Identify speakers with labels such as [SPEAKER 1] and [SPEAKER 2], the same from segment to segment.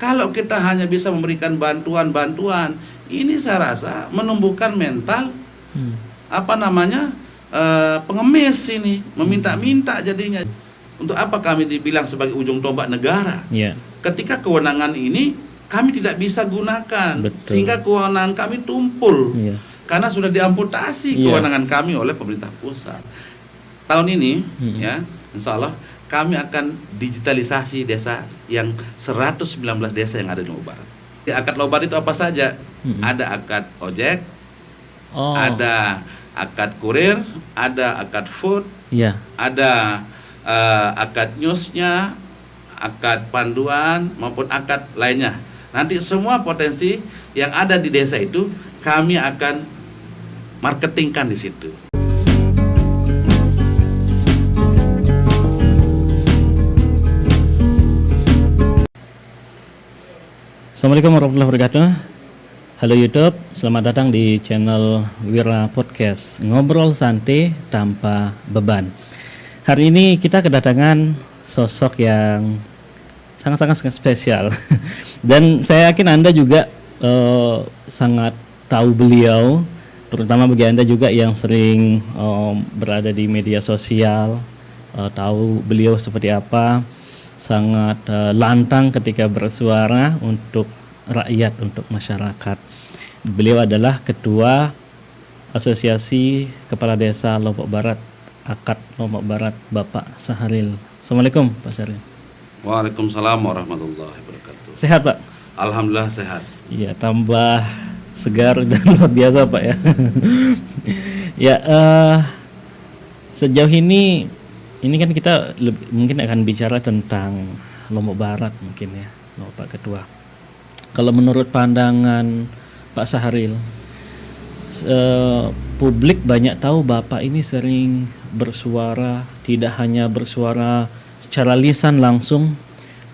[SPEAKER 1] Kalau kita hanya bisa memberikan bantuan-bantuan, ini saya rasa menumbuhkan mental pengemis ini, meminta-minta jadinya. Untuk apa kami dibilang sebagai ujung tombak negara? Ketika kewenangan ini kami tidak bisa gunakan, sehingga kewenangan kami tumpul karena sudah diamputasi kewenangan kami oleh pemerintah pusat. Tahun ini ya, insya Allah kami akan digitalisasi desa yang 119 desa yang ada di Lombok Barat. Di akad Lombok Barat itu apa saja? Ada akad ojek, ada akad kurir, ada akad food, ada akad newsnya, akad panduan maupun akad lainnya. Nanti semua potensi yang ada di desa itu kami akan marketingkan di situ.
[SPEAKER 2] Assalamualaikum warahmatullahi wabarakatuh. Halo YouTube, selamat datang di channel Wira Podcast, ngobrol santai tanpa beban. Hari ini kita kedatangan sosok yang sangat spesial dan saya yakin Anda juga sangat tahu beliau, terutama bagi Anda juga yang sering berada di media sosial, tahu beliau seperti apa. Sangat lantang ketika bersuara untuk rakyat, untuk masyarakat. Beliau adalah Ketua Asosiasi Kepala Desa Lombok Barat, AKAD Lombok Barat, Bapak Saharil. Assalamualaikum Pak Saharil.
[SPEAKER 1] Waalaikumsalam warahmatullahi wabarakatuh.
[SPEAKER 2] Sehat Pak?
[SPEAKER 1] Alhamdulillah sehat.
[SPEAKER 2] Iya, tambah segar dan luar biasa Pak ya. Ya, sejauh ini kan kita mungkin akan bicara tentang Lombok Barat mungkin ya, Pak Ketua. Kalau menurut pandangan Pak Saharil, publik banyak tahu Bapak ini sering bersuara, tidak hanya bersuara secara lisan langsung,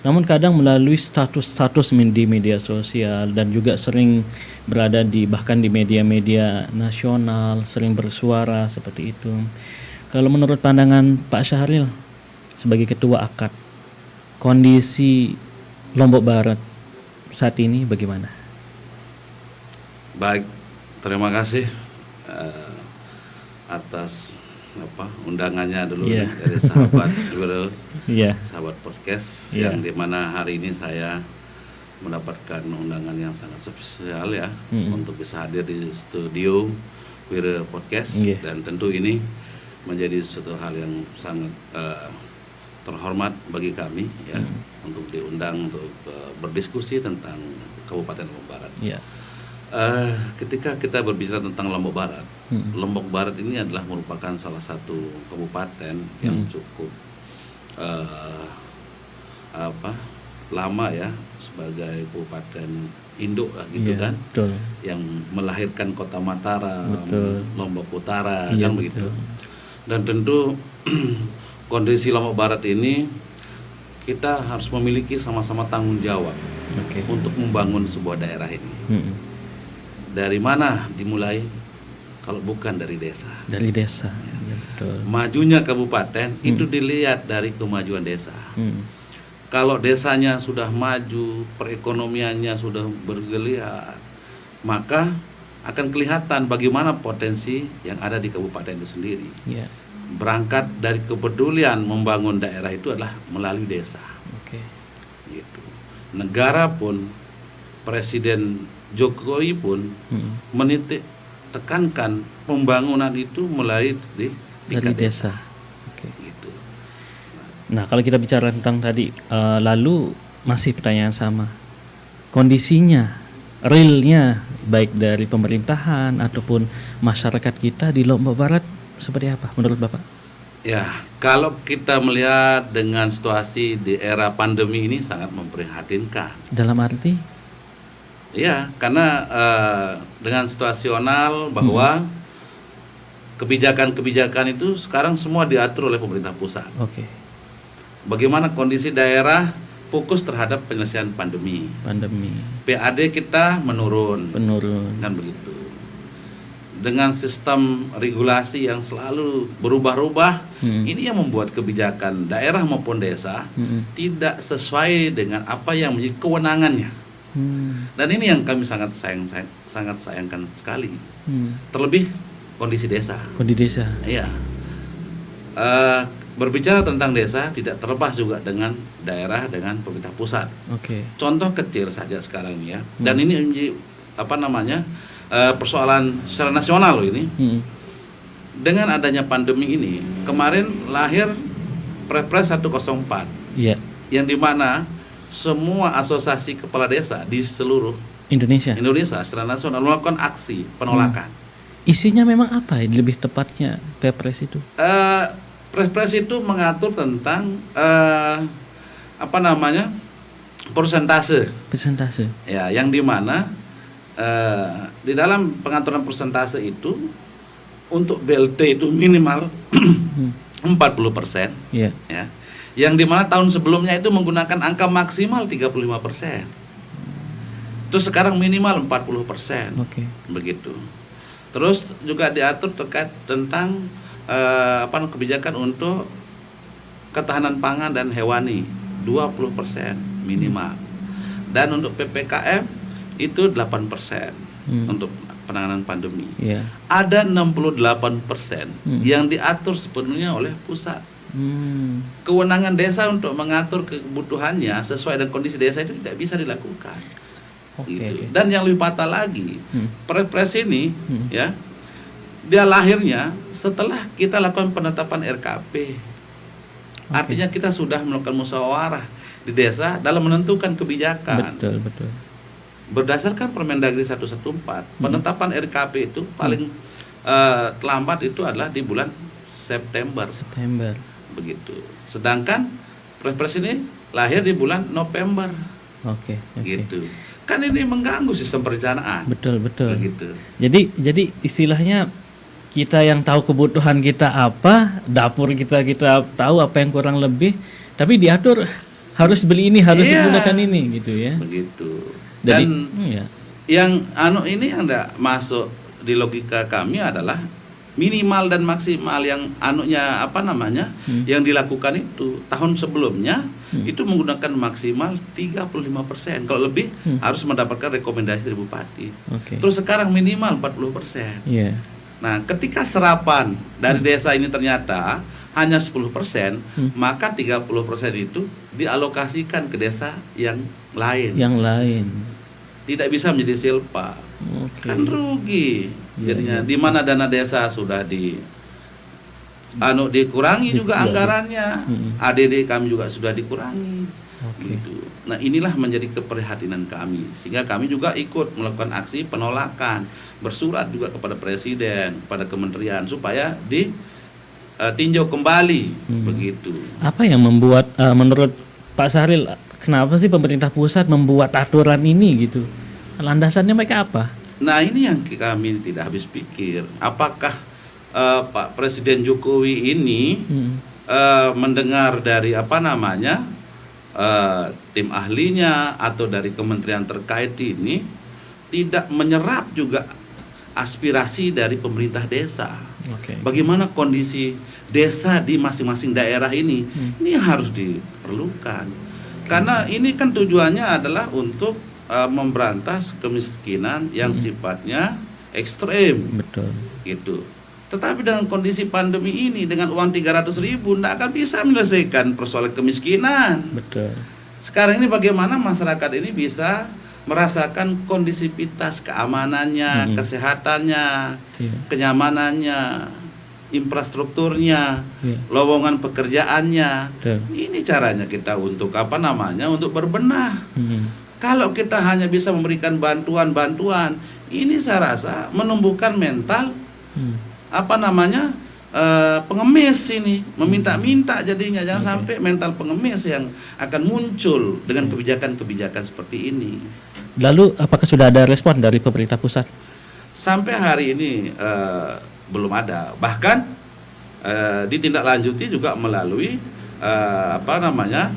[SPEAKER 2] namun kadang melalui status-status di media sosial dan juga sering berada bahkan di media-media nasional, sering bersuara seperti itu. Kalau menurut pandangan Pak Saharil sebagai Ketua AKAD, kondisi Lombok Barat saat ini bagaimana?
[SPEAKER 1] Baik, terima kasih atas undangannya dulu dari sahabat sahabat podcast yang dimana hari ini saya mendapatkan undangan yang sangat spesial ya untuk bisa hadir di studio Wira Podcast dan tentu ini menjadi suatu hal yang sangat terhormat bagi kami ya untuk diundang untuk berdiskusi tentang Kabupaten Lombok Barat. Ketika kita berbicara tentang Lombok Barat, Lombok Barat ini adalah merupakan salah satu kabupaten yang cukup lama ya sebagai kabupaten induk gitu kan, yang melahirkan Kota Mataram, Lombok Utara kan begitu. Dan tentu kondisi Lombok Barat ini kita harus memiliki sama-sama tanggung jawab untuk membangun sebuah daerah ini. Dari mana dimulai kalau bukan dari desa? Dari desa. Ya, betul. Majunya kabupaten itu dilihat dari kemajuan desa. Kalau desanya sudah maju, perekonomiannya sudah bergeliat, maka akan kelihatan bagaimana potensi yang ada di kabupaten itu sendiri. Berangkat dari kepedulian membangun daerah itu adalah melalui desa. Gitu. Negara pun, Presiden Jokowi pun menitik tekankan pembangunan itu melalui di tingkat desa. Gitu.
[SPEAKER 2] Nah, kalau kita bicara tentang tadi, lalu masih pertanyaan sama, kondisinya realnya baik dari pemerintahan ataupun masyarakat kita di Lombok Barat seperti apa menurut Bapak?
[SPEAKER 1] Ya, kalau kita melihat dengan situasi di era pandemi ini sangat memprihatinkan.
[SPEAKER 2] Dalam arti?
[SPEAKER 1] Ya, karena dengan situasional bahwa kebijakan-kebijakan itu sekarang semua diatur oleh pemerintah pusat. Bagaimana kondisi daerah fokus terhadap penyelesaian pandemi. PAD kita menurun. Kan begitu. dengan sistem regulasi yang selalu berubah-ubah, ini yang membuat kebijakan daerah maupun desa tidak sesuai dengan apa yang menjadi kewenangannya. Dan ini yang kami sangat sayangkan sekali. Terlebih kondisi desa. Iya. Berbicara tentang desa tidak terlepas juga dengan daerah, dengan pemerintah pusat. Contoh kecil saja sekarang ini ya. Dan ini persoalan secara nasional loh ini. Dengan adanya pandemi ini, kemarin lahir Perpres 104. Yang dimana semua asosiasi kepala desa di seluruh Indonesia secara nasional melakukan aksi penolakan.
[SPEAKER 2] Isinya memang apa lebih tepatnya Perpres itu?
[SPEAKER 1] Perpres itu mengatur tentang persentase. Ya, yang dimana di dalam pengaturan persentase itu untuk BLT itu minimal 40%. Ya. Yang dimana tahun sebelumnya itu menggunakan angka maksimal 35%. Terus sekarang minimal 40%. Begitu. Terus juga diatur terkait tentang kebijakan untuk ketahanan pangan dan hewani 20% minimal. Dan untuk PPKM itu 8% untuk penanganan pandemi. Ada 68% yang diatur sepenuhnya oleh pusat. Kewenangan desa untuk mengatur kebutuhannya sesuai dengan kondisi desa itu tidak bisa dilakukan. Gitu. Dan yang lebih fatal lagi, Perpres ini ya, dia lahirnya setelah kita lakukan penetapan RKP. Artinya kita sudah melakukan musyawarah di desa dalam menentukan kebijakan.
[SPEAKER 2] Betul.
[SPEAKER 1] Berdasarkan Permendagri 114, penetapan RKP itu paling terlambat itu adalah di bulan September. Begitu. Sedangkan Perpres ini lahir di bulan November. Gitu. Kan ini mengganggu sistem perencanaan.
[SPEAKER 2] Betul.
[SPEAKER 1] Begitu.
[SPEAKER 2] Jadi istilahnya kita yang tahu kebutuhan kita apa, dapur kita tahu apa yang kurang lebih, tapi diatur harus beli ini, harus menggunakan ini gitu ya.
[SPEAKER 1] Begitu. Dan yang ini yang tidak masuk di logika kami adalah minimal dan maksimal yang yang dilakukan itu tahun sebelumnya itu menggunakan maksimal 35%. Kalau lebih harus mendapatkan rekomendasi dari bupati. Terus sekarang minimal 40%. Nah, ketika serapan dari desa ini ternyata hanya 10%, maka 30% itu dialokasikan ke desa yang lain. Tidak bisa menjadi silpa. Kan rugi. Jadinya di mana dana desa sudah dikurangi juga anggarannya. ADD kami juga sudah dikurangi. Gitu. Nah, inilah menjadi keprihatinan kami, sehingga kami juga ikut melakukan aksi penolakan, bersurat juga kepada presiden, kepada kementerian supaya ditinjau kembali. Begitu.
[SPEAKER 2] Apa yang membuat menurut Pak Syahril, kenapa sih pemerintah pusat membuat aturan ini gitu? Landasannya mereka apa?
[SPEAKER 1] Nah, ini yang kami tidak habis pikir. Apakah Pak Presiden Jokowi ini mendengar dari tim ahlinya atau dari kementerian terkait ini tidak menyerap juga aspirasi dari pemerintah desa. Bagaimana kondisi desa di masing-masing daerah ini harus diperlukan. Karena ini kan tujuannya adalah untuk memberantas kemiskinan yang sifatnya ekstrem. Gitu. Tetapi dengan kondisi pandemi ini, dengan uang 300.000 tidak akan bisa menyelesaikan persoalan kemiskinan. Sekarang ini bagaimana masyarakat ini bisa merasakan kondisivitas keamanannya, kesehatannya, kenyamanannya, infrastrukturnya, lowongan pekerjaannya. Ini caranya kita untuk untuk berbenah. Kalau kita hanya bisa memberikan bantuan-bantuan, ini saya rasa menumbuhkan mental pengemis ini, meminta-minta jadinya. Jangan sampai mental pengemis yang akan muncul dengan kebijakan-kebijakan seperti ini.
[SPEAKER 2] Lalu apakah sudah ada respon dari pemerintah pusat?
[SPEAKER 1] Sampai hari ini belum ada. Bahkan ditindaklanjuti juga melalui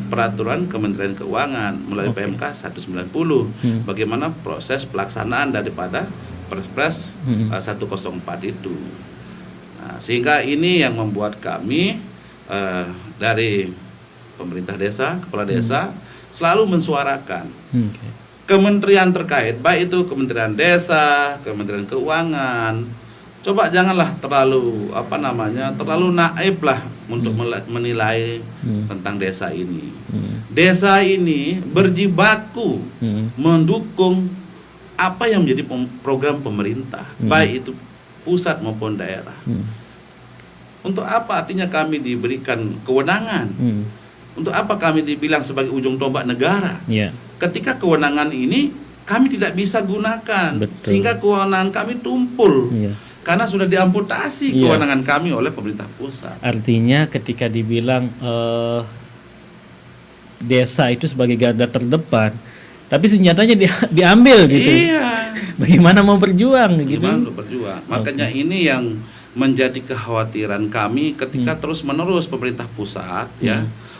[SPEAKER 1] peraturan Kementerian Keuangan melalui PMK 190. Bagaimana proses pelaksanaan daripada Perpres 104 itu. Nah, sehingga ini yang membuat kami dari pemerintah desa, kepala desa selalu mensuarakan kementerian terkait, baik itu Kementerian Desa, Kementerian Keuangan, coba janganlah terlalu terlalu naif lah untuk menilai tentang desa ini. Desa ini berjibaku mendukung apa yang menjadi program pemerintah, baik itu pusat maupun daerah. Untuk apa artinya kami diberikan kewenangan? Untuk apa kami dibilang sebagai ujung tombak negara? Ketika kewenangan ini kami tidak bisa gunakan, sehingga kewenangan kami tumpul. Karena sudah diamputasi kewenangan kami oleh pemerintah pusat.
[SPEAKER 2] Artinya ketika dibilang desa itu sebagai garda terdepan, tapi senjatanya diambil gitu.
[SPEAKER 1] Iya.
[SPEAKER 2] Bagaimana mau berjuang gitu?
[SPEAKER 1] Bagaimana mau berjuang? Makanya ini yang menjadi kekhawatiran kami ketika terus-menerus pemerintah pusat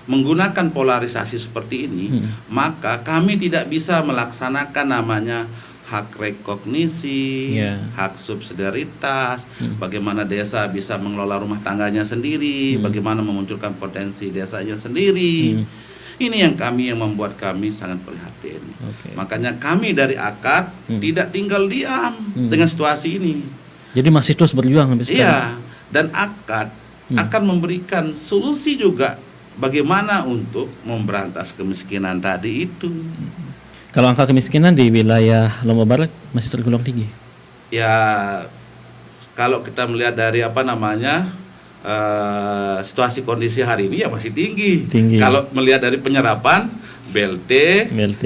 [SPEAKER 1] menggunakan polarisasi seperti ini, maka kami tidak bisa melaksanakan namanya hak rekognisi, hak subsidiaritas, bagaimana desa bisa mengelola rumah tangganya sendiri, bagaimana memunculkan potensi desanya sendiri. Ini yang membuat kami sangat prihatin. Makanya kami dari AKAD tidak tinggal diam dengan situasi ini.
[SPEAKER 2] Jadi masih terus berjuang sampai sekarang.
[SPEAKER 1] Iya, dan AKAD akan memberikan solusi juga bagaimana untuk memberantas kemiskinan tadi itu.
[SPEAKER 2] Kalau angka kemiskinan di wilayah Lombok Barat masih tergolong tinggi.
[SPEAKER 1] Ya, kalau kita melihat dari situasi kondisi hari ini ya masih tinggi. Kalau melihat dari penyerapan BLT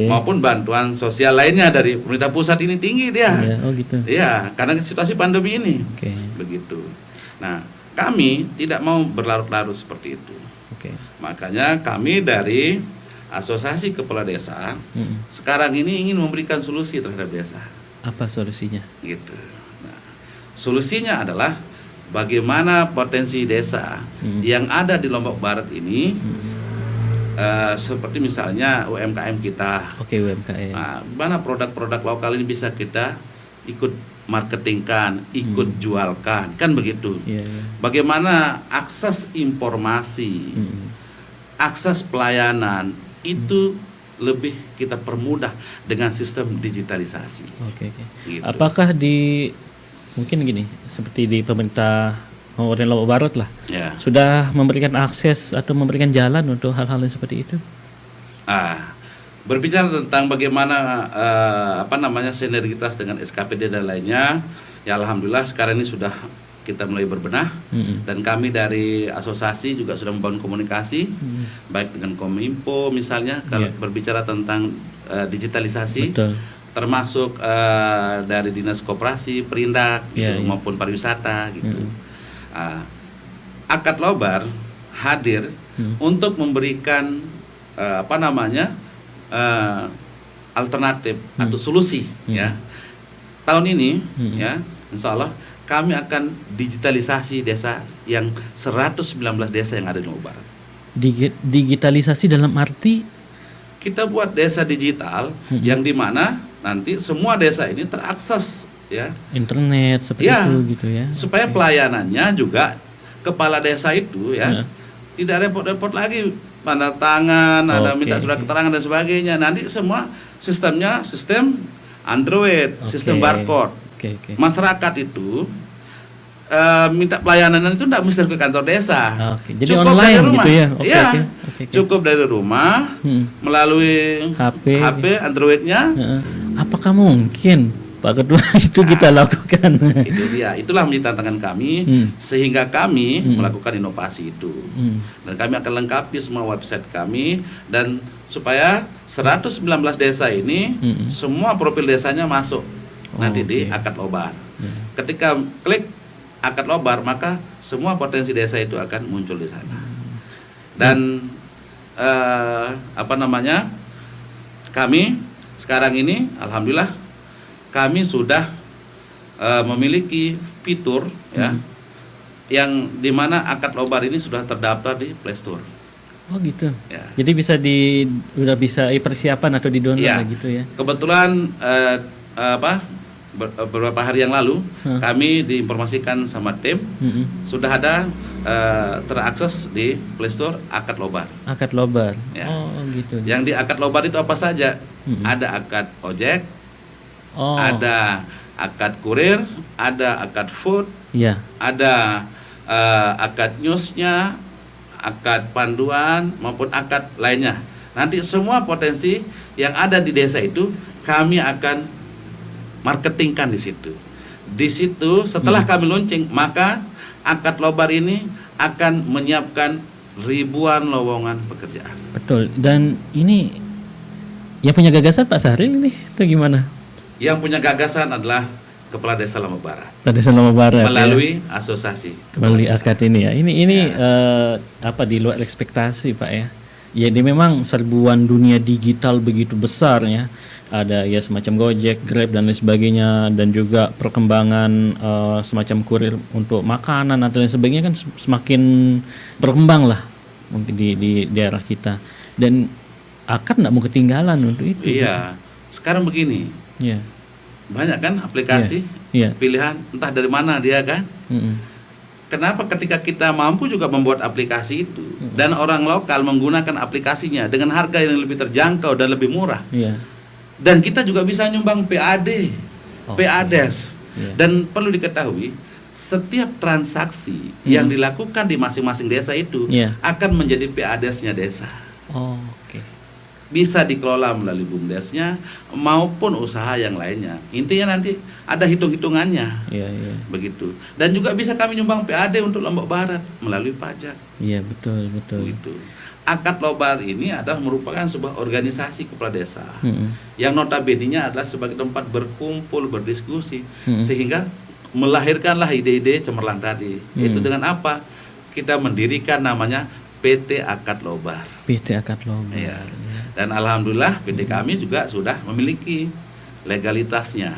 [SPEAKER 1] maupun bantuan sosial lainnya dari pemerintah pusat ini tinggi dia. Iya, karena situasi pandemi ini. Begitu. Nah, kami tidak mau berlarut-larut seperti itu. Makanya kami dari Asosiasi Kepala Desa sekarang ini ingin memberikan solusi terhadap desa.
[SPEAKER 2] Apa solusinya?
[SPEAKER 1] Gitu. Nah, solusinya adalah bagaimana potensi desa yang ada di Lombok Barat ini, seperti misalnya UMKM kita.
[SPEAKER 2] UMKM.
[SPEAKER 1] Nah, mana produk-produk lokal ini bisa kita ikut marketingkan, ikut jualkan, kan begitu. Bagaimana akses informasi, akses pelayanan itu lebih kita permudah dengan sistem digitalisasi.
[SPEAKER 2] Gitu. Apakah mungkin gini, seperti di pemerintah Kabupaten Lombok Barat lah, sudah memberikan akses atau memberikan jalan untuk hal-hal yang seperti itu?
[SPEAKER 1] Berbicara tentang bagaimana sinergitas dengan SKPD dan lainnya, ya alhamdulillah sekarang ini sudah kita mulai berbenah, dan kami dari asosiasi juga sudah membangun komunikasi baik dengan Kominfo misalnya kalau berbicara tentang digitalisasi. Termasuk dari Dinas Koperasi, Perindak maupun pariwisata gitu. AKAD Lobar hadir untuk memberikan alternatif atau solusi ya. Tahun ini ya, insya Allah kami akan digitalisasi desa yang 119 desa yang ada di Lombok Barat.
[SPEAKER 2] Digitalisasi dalam arti
[SPEAKER 1] kita buat desa digital yang dimana nanti semua desa ini terakses ya
[SPEAKER 2] internet seperti itu gitu ya.
[SPEAKER 1] Supaya pelayanannya juga kepala desa itu tidak repot-repot lagi tanda tangan, ada minta surat keterangan dan sebagainya. Nanti semua sistemnya sistem Android, sistem barcode. Masyarakat itu minta pelayanan itu tidak mesti ke kantor desa.
[SPEAKER 2] Jadi cukup online dari rumah. Gitu ya.
[SPEAKER 1] Cukup dari rumah melalui HP Androidnya.
[SPEAKER 2] Apakah mungkin Pak Ketua itu kita lakukan?
[SPEAKER 1] Itu dia. Itulah menjadi tantangan kami sehingga kami melakukan inovasi itu. Dan kami akan lengkapi semua website kami dan supaya 119 desa ini semua profil desanya masuk nanti di AKAD Lobar. Ketika klik AKAD Lobar maka semua potensi desa itu akan muncul di sana. Dan kami sekarang ini alhamdulillah kami sudah memiliki fitur yang dimana AKAD Lobar ini sudah terdaftar di Play Store.
[SPEAKER 2] Oh gitu. Ya. Jadi udah bisa persiapan atau di download gitu ya.
[SPEAKER 1] Kebetulan beberapa hari yang lalu kami diinformasikan sama tim sudah ada terakses di Play Store Akad Lobar.
[SPEAKER 2] Akad Lobar.
[SPEAKER 1] Ya.
[SPEAKER 2] Oh gitu.
[SPEAKER 1] Yang di Akad Lobar itu apa saja? Ada akad ojek, ada akad kurir, ada akad food, ada akad newsnya, akad panduan maupun akad lainnya. Nanti semua potensi yang ada di desa itu kami akan marketingkan di situ. Di situ setelah kami launching, maka Akad Lobar ini akan menyiapkan ribuan lowongan pekerjaan.
[SPEAKER 2] Betul. Dan ini yang punya gagasan Pak Sahril ini atau gimana?
[SPEAKER 1] Yang punya gagasan adalah Kepala Desa Lombok Barat.
[SPEAKER 2] Kepala Desa Lombok Barat
[SPEAKER 1] melalui asosiasi.
[SPEAKER 2] Melalui akad ini ya. Ini apa di luar ekspektasi Pak ya. Jadi memang serbuan dunia digital begitu besar ya. Ada ya semacam Gojek, Grab dan lain sebagainya, dan juga perkembangan semacam kurir untuk makanan atau lain sebagainya kan semakin berkembang lah mungkin di daerah kita, dan akad nggak mau ketinggalan untuk itu.
[SPEAKER 1] Iya, sekarang begini, banyak kan aplikasi pilihan entah dari mana dia kan. Kenapa ketika kita mampu juga membuat aplikasi itu dan orang lokal menggunakan aplikasinya dengan harga yang lebih terjangkau dan lebih murah. Dan kita juga bisa nyumbang PAD, PADES. Dan perlu diketahui, setiap transaksi yang dilakukan di masing-masing desa itu akan menjadi PADES-nya desa. Bisa dikelola melalui BUMDES-nya maupun usaha yang lainnya. Intinya nanti ada hitung-hitungannya. Begitu. Dan juga bisa kami nyumbang PAD untuk Lombok Barat melalui pajak.
[SPEAKER 2] Iya, betul.
[SPEAKER 1] Begitu. Akad Lobar ini adalah merupakan sebuah organisasi kepala desa yang notabene-nya adalah sebagai tempat berkumpul, berdiskusi, sehingga melahirkanlah ide-ide cemerlang tadi. Itu dengan apa? Kita mendirikan namanya PT Akad Lobar.
[SPEAKER 2] PT Akad Lobar.
[SPEAKER 1] Ya. Dan alhamdulillah PT kami juga sudah memiliki legalitasnya.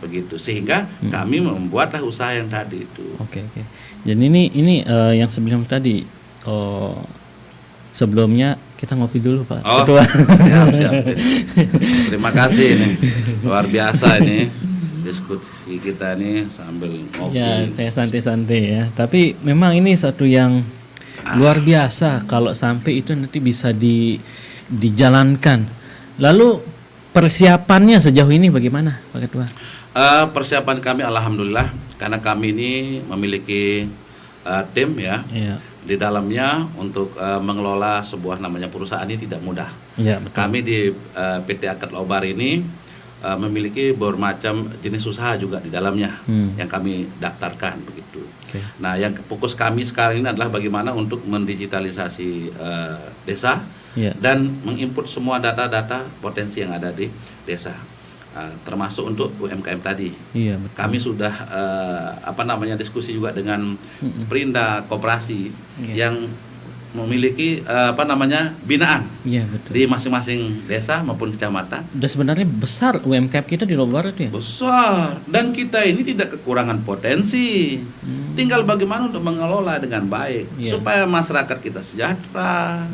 [SPEAKER 1] Begitu. Sehingga kami membuatlah usaha yang tadi itu.
[SPEAKER 2] Oke. Dan ini yang sebelum tadi sebelumnya kita ngopi dulu Pak Ketua.
[SPEAKER 1] Siap. Terima kasih nih, luar biasa ini diskusi kita nih sambil ngopi.
[SPEAKER 2] Ya, saya santai-santai ya. Tapi memang ini satu yang luar biasa kalau sampai itu nanti bisa dijalankan. Lalu persiapannya sejauh ini bagaimana Pak Ketua?
[SPEAKER 1] Persiapan kami alhamdulillah karena kami ini memiliki tim ya. Di dalamnya untuk mengelola sebuah namanya perusahaan ini tidak mudah. Kami di PT Akad Lobar ini memiliki bermacam jenis usaha juga di dalamnya yang kami daftarkan begitu. Nah, yang fokus kami sekarang ini adalah bagaimana untuk mendigitalisasi desa dan menginput semua data-data potensi yang ada di desa. Termasuk untuk UMKM tadi. Kami sudah diskusi juga dengan Perinda Koperasi yang memiliki binaan di masing-masing desa maupun kecamatan.
[SPEAKER 2] Dan sebenarnya besar UMKM kita di Lombok Barat ya?
[SPEAKER 1] Besar, dan kita ini tidak kekurangan potensi. Tinggal bagaimana untuk mengelola dengan baik supaya masyarakat kita sejahtera.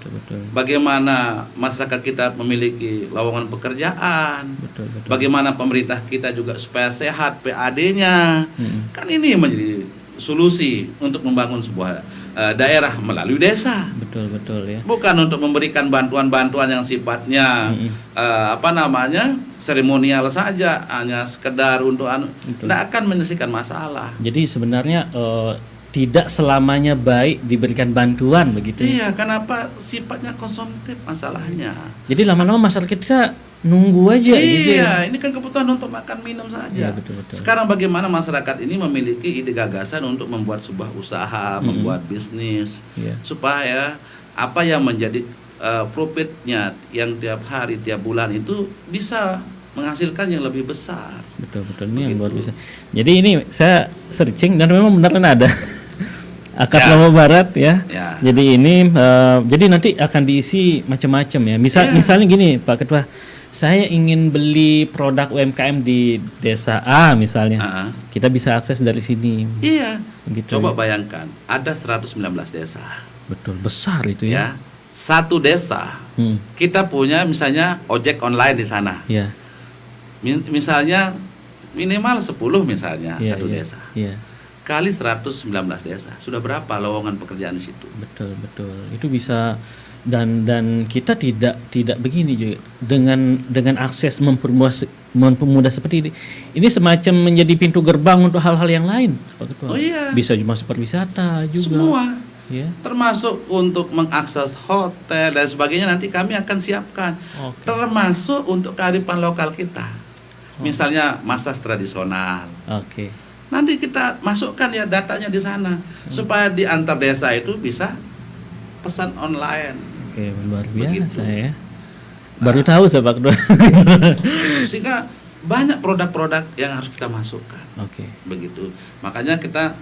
[SPEAKER 1] Betul. Bagaimana masyarakat kita memiliki lowongan pekerjaan. Betul. Bagaimana pemerintah kita juga supaya sehat PAD-nya. Kan ini menjadi solusi untuk membangun sebuah daerah melalui desa.
[SPEAKER 2] Betul ya.
[SPEAKER 1] Bukan untuk memberikan bantuan-bantuan yang sifatnya seremonial saja, hanya sekedar untuk tidak akan menyelesaikan masalah.
[SPEAKER 2] Jadi sebenarnya tidak selamanya baik diberikan bantuan begitu.
[SPEAKER 1] Iya, kenapa sifatnya konsumtif masalahnya.
[SPEAKER 2] Jadi lama-lama masyarakat kita nunggu aja gitu.
[SPEAKER 1] Iya, ini kan kebutuhan untuk makan minum saja.
[SPEAKER 2] Betul.
[SPEAKER 1] Sekarang bagaimana masyarakat ini memiliki ide gagasan untuk membuat sebuah usaha, membuat bisnis, supaya apa yang menjadi profitnya yang tiap hari, tiap bulan itu bisa menghasilkan yang lebih besar.
[SPEAKER 2] Betul. Ini yang luar biasa. Jadi ini saya searching dan memang benar ada Akad Lombok Barat ya. Jadi ini jadi nanti akan diisi macam-macam ya. Misalnya gini Pak Ketua, saya ingin beli produk UMKM di desa A misalnya. Kita bisa akses dari sini.
[SPEAKER 1] Iya. Begitu. Coba bayangkan, ada 119 desa.
[SPEAKER 2] Betul, besar itu ya.
[SPEAKER 1] Satu desa. Kita punya misalnya ojek online di sana. Misalnya minimal 10 misalnya satu desa. Kali 119 desa, sudah berapa lowongan pekerjaan di situ?
[SPEAKER 2] Betul. Itu bisa, dan kita tidak begini juga dengan akses mempermudah seperti ini. Ini semacam menjadi pintu gerbang untuk hal-hal yang lain, Pak Ketua.
[SPEAKER 1] Oh iya.
[SPEAKER 2] Bisa masuk pariwisata juga.
[SPEAKER 1] Semua. Ya. Termasuk untuk mengakses hotel dan sebagainya nanti kami akan siapkan. Termasuk untuk kearifan lokal kita. Misalnya massage tradisional. Nanti kita masukkan ya datanya di sana supaya di antar desa itu bisa pesan online.
[SPEAKER 2] Luar biasa ya. Baru tahu saya, Pak Ketua.
[SPEAKER 1] Sehingga banyak produk-produk yang harus kita masukkan. Begitu. Makanya kita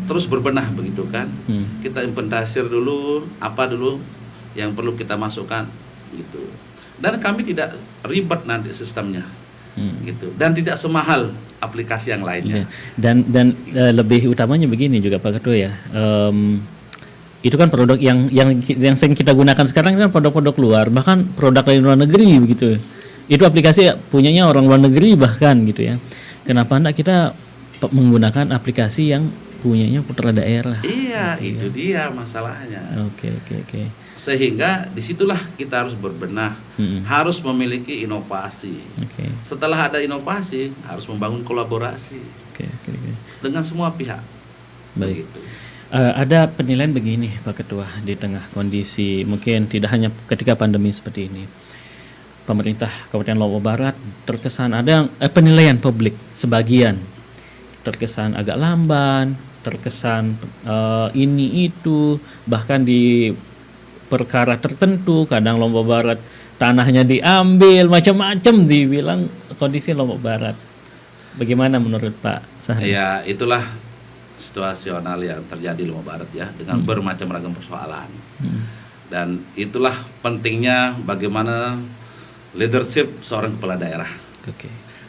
[SPEAKER 1] terus berbenah begitu kan. Kita inventarisir dulu apa dulu yang perlu kita masukkan gitu. Dan kami tidak ribet nanti sistemnya. Gitu, dan tidak semahal aplikasi yang lainnya.
[SPEAKER 2] Dan lebih utamanya begini juga Pak Ketua ya, itu kan produk yang sering kita gunakan sekarang kan produk-produk luar, bahkan produk dari luar negeri begitu. Itu aplikasi punyanya orang luar negeri bahkan gitu ya. Kenapa enggak kita menggunakan aplikasi yang punyanya putra daerah?
[SPEAKER 1] Iya, gitu itu dia masalahnya.
[SPEAKER 2] Oke.
[SPEAKER 1] Sehingga disitulah kita harus berbenah, harus memiliki inovasi. Setelah ada inovasi, harus membangun kolaborasi dengan semua pihak.
[SPEAKER 2] Baik. Begitu. Ada penilaian begini Pak Ketua, di tengah kondisi mungkin tidak hanya ketika pandemi seperti ini, pemerintah Kabupaten Lombok Barat terkesan ada penilaian publik sebagian terkesan agak lamban, terkesan ini itu, bahkan di perkara tertentu kadang Lombok Barat tanahnya diambil, macam-macam dibilang kondisi Lombok Barat. Bagaimana menurut Pak Sahri?
[SPEAKER 1] Ya, itulah situasional yang terjadi di Lombok Barat ya, dengan bermacam ragam persoalan. Dan itulah pentingnya bagaimana leadership seorang kepala daerah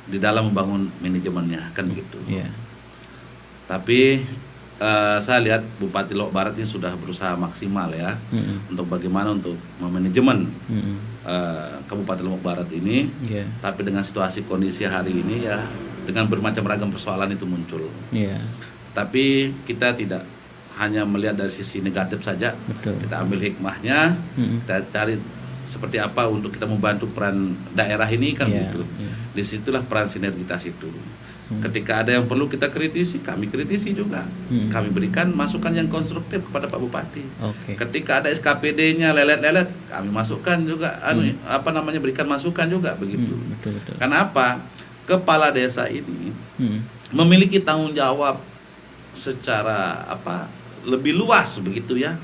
[SPEAKER 1] di dalam membangun manajemennya, kan begitu. Tapi saya lihat Bupati Lombok Barat ini sudah berusaha maksimal ya untuk bagaimana untuk memanajemen Kabupaten Lombok Barat ini. Tapi dengan situasi kondisi hari ini ya, dengan bermacam ragam persoalan itu muncul. Tapi kita tidak hanya melihat dari sisi negatif saja. Kita ambil hikmahnya, kita cari seperti apa untuk kita membantu peran daerah ini kan gitu. Disitulah peran sinergitas itu. Ketika ada yang perlu kita kritisi, kami kritisi juga. Kami berikan masukan yang konstruktif kepada Pak Bupati. Ketika ada SKPD-nya lelet-lelet, kami masukkan juga berikan masukan juga begitu. Karena apa? Kepala desa ini memiliki tanggung jawab secara lebih luas begitu ya.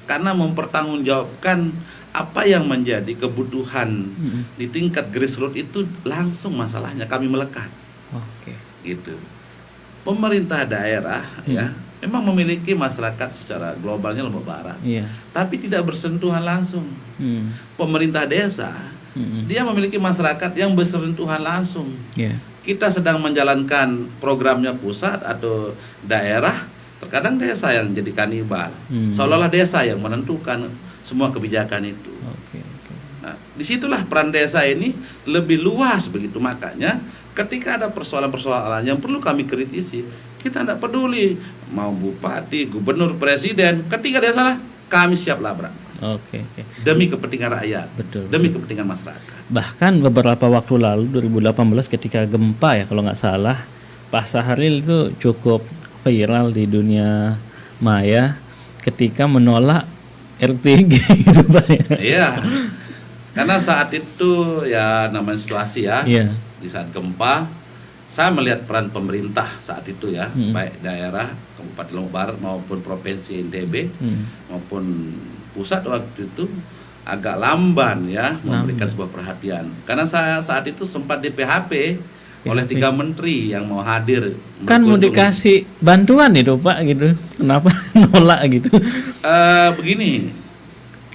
[SPEAKER 1] Karena mempertanggungjawabkan apa yang menjadi kebutuhan di tingkat grassroots itu langsung masalahnya kami melekat. Gitu. Pemerintah daerah ya memang memiliki masyarakat secara globalnya Lombok Barat, tapi tidak bersentuhan langsung. Pemerintah desa dia memiliki masyarakat yang bersentuhan langsung. Kita sedang menjalankan programnya pusat atau daerah, terkadang desa yang jadi kanibal, seolah-olah desa yang menentukan semua kebijakan itu. Nah, disitulah peran desa ini lebih luas begitu. Makanya ketika ada persoalan-persoalan yang perlu kami kritisi, kita tidak peduli mau bupati, gubernur, presiden. Ketika dia salah, kami siap labrak. Demi kepentingan rakyat, demi kepentingan masyarakat.
[SPEAKER 2] Bahkan beberapa waktu lalu 2018 ketika gempa ya kalau nggak salah, Pak Sahril itu cukup viral di dunia maya ketika menolak RTG gitu Pak ya.
[SPEAKER 1] Iya. Karena saat itu ya namanya situasi ya. Di saat gempa, saya melihat peran pemerintah saat itu ya, baik daerah Kabupaten Lombok Barat maupun Provinsi NTB maupun pusat waktu itu agak lamban ya memberikan sebuah perhatian. Karena saya saat itu sempat di PHP oleh 3 menteri yang mau hadir.
[SPEAKER 2] Kan mau dikasih bantuan itu Pak gitu, kenapa nolak gitu?
[SPEAKER 1] Begini,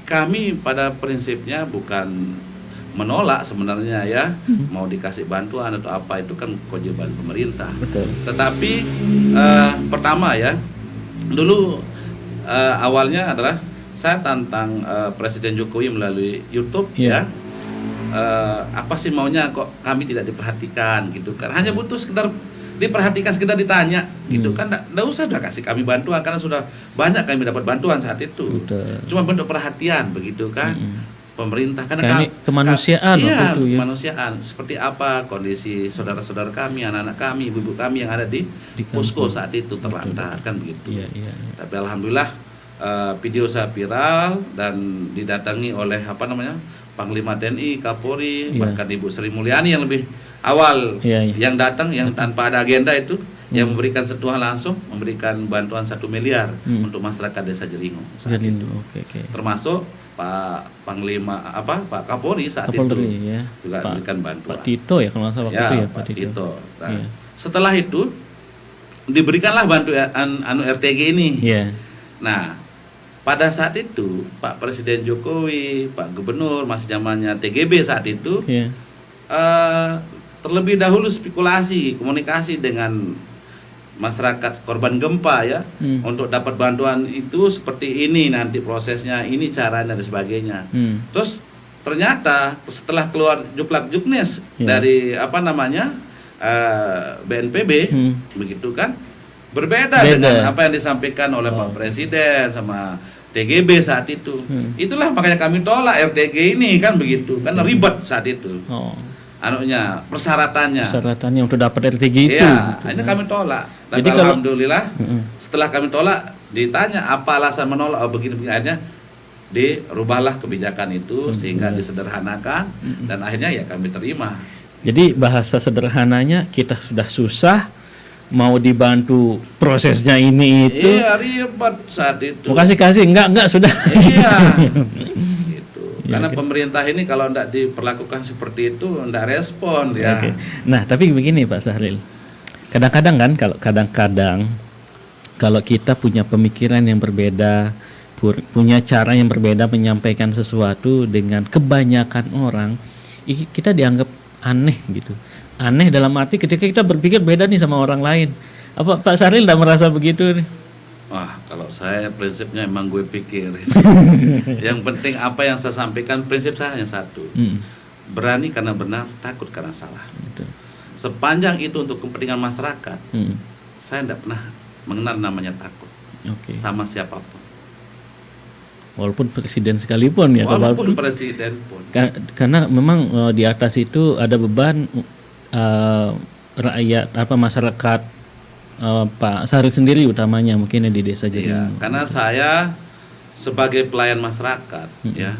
[SPEAKER 1] kami pada prinsipnya bukan menolak sebenarnya ya, mau dikasih bantuan atau apa itu kan kewajiban pemerintah. Tetapi pertama ya, dulu awalnya adalah saya tantang Presiden Jokowi melalui YouTube ya, apa sih maunya kok kami tidak diperhatikan gitu kan. Hanya butuh sekedar diperhatikan, sekedar ditanya gitu kan, nggak usah udah kasih kami bantuan karena sudah banyak kami dapat bantuan saat itu. Cuma bentuk perhatian begitu kan. Pemerintah karena
[SPEAKER 2] kemanusiaan
[SPEAKER 1] iya,
[SPEAKER 2] itu ya.
[SPEAKER 1] kemanusiaan seperti apa kondisi saudara-saudara kami, anak-anak kami, ibu-ibu kami yang ada di posko saat itu terlantar kan begitu.
[SPEAKER 2] Iya.
[SPEAKER 1] Tapi alhamdulillah video saya viral dan didatangi oleh Panglima TNI, Kapolri, bahkan Ibu Sri Mulyani yang lebih awal yang datang, yang tanpa ada agenda itu, yang memberikan sentuhan langsung, memberikan bantuan 1 miliar untuk masyarakat Desa Jeringo saat itu. Termasuk Pak Panglima Pak Kapolri saat itu juga memberikan bantuan.
[SPEAKER 2] Pak Tito ya kalau nggak salah waktu itu ya,
[SPEAKER 1] Pak Tito. Nah, setelah itu diberikanlah bantuan RTG ini. Nah, pada saat itu Pak Presiden Jokowi, Pak Gubernur masih zamannya TGB saat itu, terlebih dahulu spekulasi, komunikasi dengan masyarakat korban gempa ya, untuk dapat bantuan itu seperti ini nanti prosesnya, ini caranya dan sebagainya. Terus ternyata setelah keluar juklak juknis dari BNPB begitu kan, berbeda dengan apa yang disampaikan oleh Pak Presiden sama TGB saat itu. Itulah makanya kami tolak RTG ini kan begitu, kan ribet saat itu. Persyaratannya
[SPEAKER 2] untuk dapat RTG itu.
[SPEAKER 1] Iya, ini kami tolak. Tapi jadi alhamdulillah setelah kami tolak ditanya apa alasan menolak, begini akhirnya dirubahlah kebijakan itu sehingga disederhanakan dan akhirnya ya kami terima.
[SPEAKER 2] Jadi bahasa sederhananya, kita sudah susah mau dibantu prosesnya ini itu.
[SPEAKER 1] Iya, ribet saat itu.
[SPEAKER 2] Mau kasih enggak sudah.
[SPEAKER 1] Iya. Karena pemerintah ini kalau tidak diperlakukan seperti itu, tidak respon ya.
[SPEAKER 2] Nah, tapi begini Pak Sahril, kadang-kadang kalau kita punya pemikiran yang berbeda, punya cara yang berbeda menyampaikan sesuatu dengan kebanyakan orang, kita dianggap aneh gitu. Aneh dalam arti ketika kita berpikir beda nih sama orang lain. Apa Pak Sahril tidak merasa begitu nih?
[SPEAKER 1] Wah, kalau saya prinsipnya emang gue pikir yang penting apa yang saya sampaikan, prinsip saya hanya satu, berani karena benar, takut karena salah. Sepanjang itu untuk kepentingan masyarakat, saya tidak pernah mengenal namanya takut sama siapapun,
[SPEAKER 2] walaupun presiden sekalipun ya.
[SPEAKER 1] Walaupun presiden pun,
[SPEAKER 2] karena memang di atas itu ada beban rakyat masyarakat. Pak Sahril sendiri utamanya mungkin di Desa Jeringo.
[SPEAKER 1] Iya, karena saya sebagai pelayan masyarakat ya,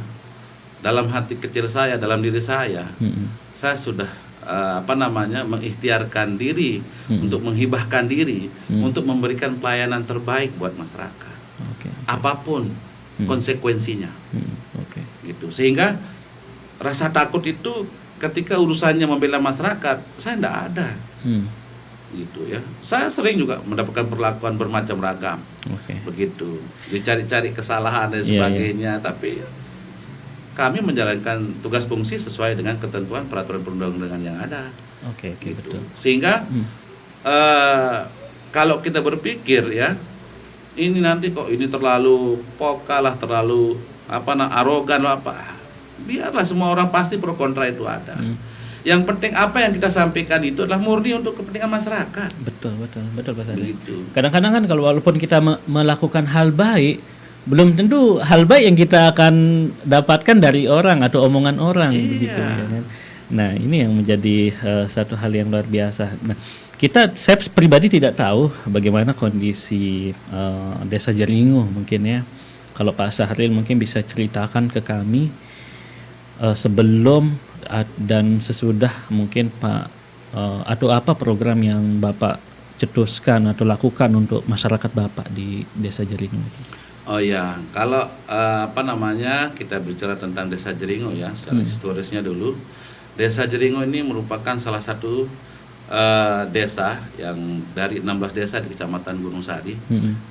[SPEAKER 1] dalam hati kecil saya, dalam diri saya, saya sudah mengikhtiarkan diri untuk menghibahkan diri untuk memberikan pelayanan terbaik buat masyarakat. Apapun konsekuensinya. Gitu. Sehingga rasa takut itu ketika urusannya membela masyarakat, saya tidak ada. Gitu ya. Saya sering juga mendapatkan perlakuan bermacam ragam. Begitu. Dicari-cari kesalahan dan sebagainya, tapi kami menjalankan tugas fungsi sesuai dengan ketentuan peraturan perundang-undangan yang ada. Gitu.
[SPEAKER 2] Betul.
[SPEAKER 1] Sehingga kalau kita berpikir ya, ini nanti kok ini terlalu pokalah, terlalu arogan biarlah, semua orang pasti pro kontra itu ada. Yang penting apa yang kita sampaikan itu adalah murni untuk kepentingan masyarakat.
[SPEAKER 2] Betul Pak Sahril. Kadang-kadang kan kalau walaupun kita melakukan hal baik, belum tentu hal baik yang kita akan dapatkan dari orang atau omongan orang. Begitu ya kan? Nah, ini yang menjadi satu hal yang luar biasa. Nah, saya pribadi tidak tahu bagaimana kondisi Desa Jeringo mungkin ya. Kalau Pak Sahril mungkin bisa ceritakan ke kami sebelum dan sesudah mungkin Pak, atau apa program yang Bapak cetuskan atau lakukan untuk masyarakat Bapak di Desa Jeringo?
[SPEAKER 1] Oh ya, kalau kita bicara tentang Desa Jeringo ya, secara historisnya dulu, Desa Jeringo ini merupakan salah satu desa yang dari 16 desa di Kecamatan Gunung Sari,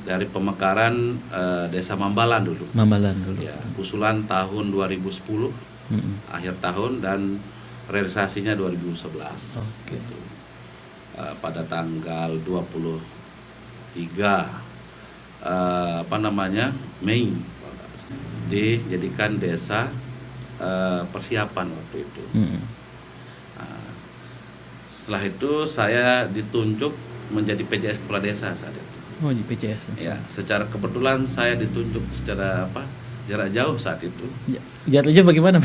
[SPEAKER 1] dari pemekaran Desa Mambalan dulu. Ya, usulan tahun 2010. Akhir tahun, dan realisasinya 2011 gitu. Pada tanggal 23 Mei dijadikan desa persiapan waktu itu. Nah, setelah itu saya ditunjuk menjadi PJS Kepala Desa saat itu.
[SPEAKER 2] Oh, di PJS.
[SPEAKER 1] Ya, secara kebetulan saya ditunjuk secara jarak jauh saat itu.
[SPEAKER 2] Jarak jauh bagaimana?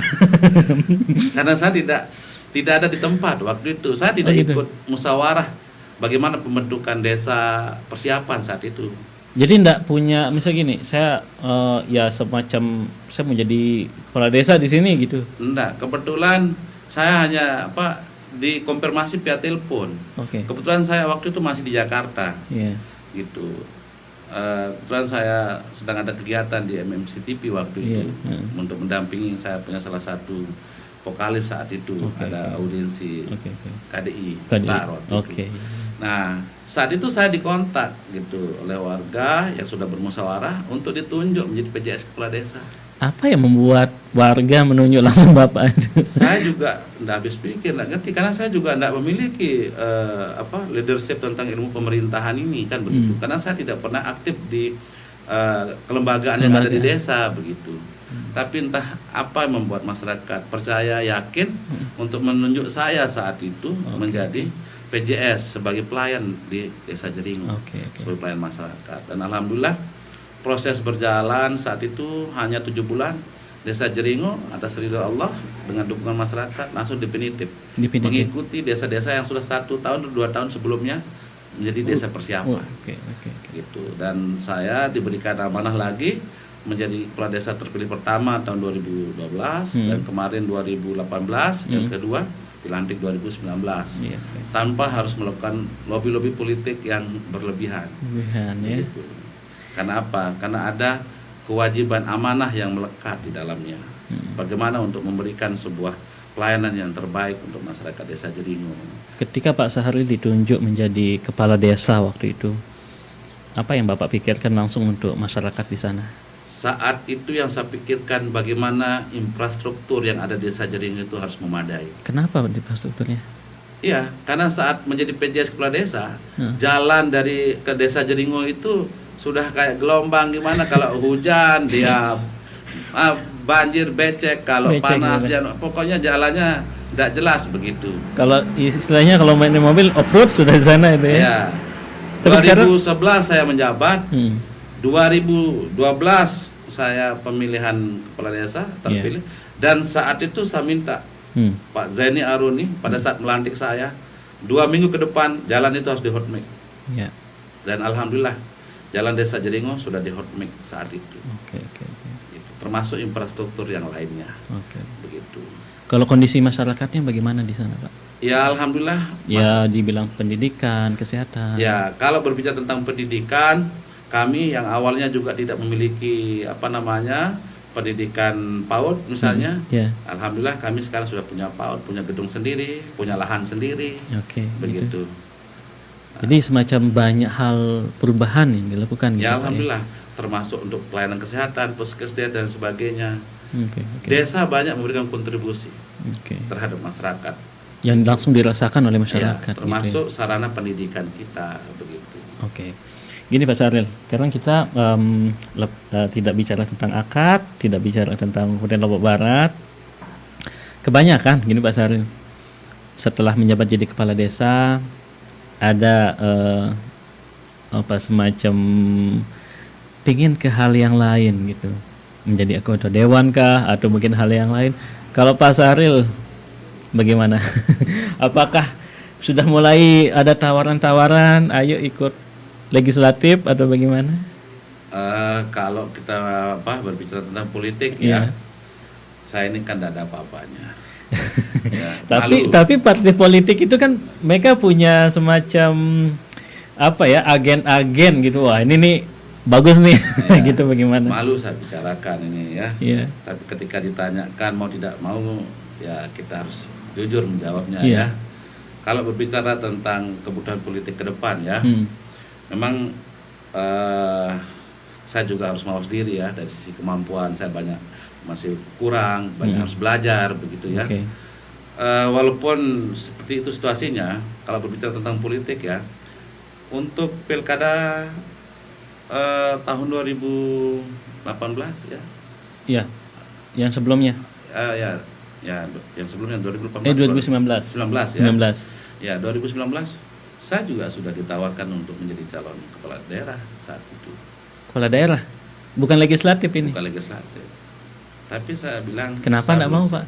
[SPEAKER 1] Karena saya tidak ada di tempat waktu itu. Saya tidak ikut musyawarah bagaimana pembentukan desa persiapan saat itu.
[SPEAKER 2] Jadi enggak punya, misal gini, saya ya semacam saya mau jadi kepala desa di sini gitu.
[SPEAKER 1] Enggak, kebetulan saya hanya dikonfirmasi via telepon. Kebetulan saya waktu itu masih di Jakarta. Gitu. Kebetulan saya sedang ada kegiatan di MMC TV waktu itu untuk mendampingi, saya punya salah satu vokalis saat itu, ada audiensi KDI Star waktu itu. Nah, saat itu saya dikontak gitu oleh warga yang sudah bermusyawarah untuk ditunjuk menjadi PJS Kepala Desa.
[SPEAKER 2] Apa yang membuat warga menunjuk langsung Bapak?
[SPEAKER 1] Saya juga tidak habis pikir, tidak ngerti, karena saya juga tidak memiliki leadership tentang ilmu pemerintahan ini kan begitu. Karena saya tidak pernah aktif di kelembagaan yang ada di desa begitu. Tapi entah apa yang membuat masyarakat percaya, yakin untuk menunjuk saya saat itu menjadi PJS sebagai pelayan di Desa Jeringo, sebagai pelayan masyarakat. Dan alhamdulillah proses berjalan saat itu hanya 7 bulan. Desa Jeringo atas ridho Allah dengan dukungan masyarakat langsung definitif mengikuti desa-desa yang sudah 1 tahun atau 2 tahun sebelumnya menjadi desa persiapan. Gitu. Dan saya diberikan amanah lagi menjadi kepala desa terpilih pertama tahun 2012 dan kemarin 2018 yang kedua dilantik 2019 tanpa harus melakukan lobby-lobby politik yang berlebihan. Gitu. Karena apa? Karena ada kewajiban amanah yang melekat di dalamnya. Bagaimana untuk memberikan sebuah pelayanan yang terbaik untuk masyarakat Desa Jeringo.
[SPEAKER 2] Ketika Pak Saharil ditunjuk menjadi kepala desa waktu itu, apa yang Bapak pikirkan langsung untuk masyarakat di sana?
[SPEAKER 1] Saat itu yang saya pikirkan bagaimana infrastruktur yang ada di Desa Jeringo itu harus memadai.
[SPEAKER 2] Kenapa infrastrukturnya?
[SPEAKER 1] Iya, karena saat menjadi PJS Kepala Desa, jalan dari ke Desa Jeringo itu sudah kayak gelombang gimana, kalau hujan dia banjir, becek, kalau panas pokoknya jalannya tidak jelas begitu. Kalau
[SPEAKER 2] istilahnya kalau main mobil off-road sudah di sana itu ya.
[SPEAKER 1] 2011 saya menjabat. 2012 saya pemilihan kepala desa terpilih dan saat itu saya minta Pak Zaini Aruni pada saat melantik saya 2 minggu ke depan jalan itu harus di hot mix. Dan alhamdulillah jalan Desa Jeringo sudah di hot mix saat itu. Gitu. Termasuk infrastruktur yang lainnya. Begitu.
[SPEAKER 2] Kalau kondisi masyarakatnya bagaimana di sana, Pak?
[SPEAKER 1] Ya alhamdulillah.
[SPEAKER 2] Ya dibilang pendidikan, kesehatan.
[SPEAKER 1] Ya kalau berbicara tentang pendidikan, kami yang awalnya juga tidak memiliki pendidikan PAUD misalnya, alhamdulillah kami sekarang sudah punya PAUD, punya gedung sendiri, punya lahan sendiri, begitu.
[SPEAKER 2] Jadi semacam banyak hal perubahan yang dilakukan.
[SPEAKER 1] Ya alhamdulillah, termasuk untuk pelayanan kesehatan, puskesdes dan sebagainya. Desa banyak memberikan kontribusi terhadap masyarakat. Yang
[SPEAKER 2] langsung dirasakan oleh masyarakat.
[SPEAKER 1] Termasuk sarana pendidikan kita, begitu.
[SPEAKER 2] Gini Pak Saharil, sekarang kita tidak bicara tentang akad, tidak bicara tentang kemudian Lombok Barat. Kebanyakan gini Pak Saharil, setelah menjabat jadi kepala desa, ada semacam pingin ke hal yang lain gitu, menjadi anggota dewan kah, atau mungkin hal yang lain. Kalau Pak Saharil bagaimana? Apakah sudah mulai ada tawaran-tawaran, ayo ikut legislatif atau bagaimana?
[SPEAKER 1] Kalau kita berbicara tentang politik saya ini kan tidak ada apa-apanya.
[SPEAKER 2] Tapi partai politik itu kan mereka punya semacam agen-agen gitu. Wah ini nih bagus nih, gitu bagaimana?
[SPEAKER 1] Malu saya bicarakan ini ya. Tapi ketika ditanyakan mau tidak mau ya kita harus jujur menjawabnya ya. Kalau berbicara tentang kebutuhan politik ke depan memang saya juga harus mawas diri ya, dari sisi kemampuan saya masih kurang, banyak harus belajar begitu ya. Walaupun seperti itu situasinya, kalau berbicara tentang politik ya, untuk pilkada tahun 2018
[SPEAKER 2] ya, yang sebelumnya
[SPEAKER 1] ya yang sebelumnya 2019
[SPEAKER 2] 2019
[SPEAKER 1] ya. Ya 2019 saya juga sudah ditawarkan untuk menjadi calon kepala daerah saat itu.
[SPEAKER 2] Kepala daerah, bukan legislatif ini.
[SPEAKER 1] Bukan legislatif. Tapi saya bilang,
[SPEAKER 2] kenapa enggak mau, Pak?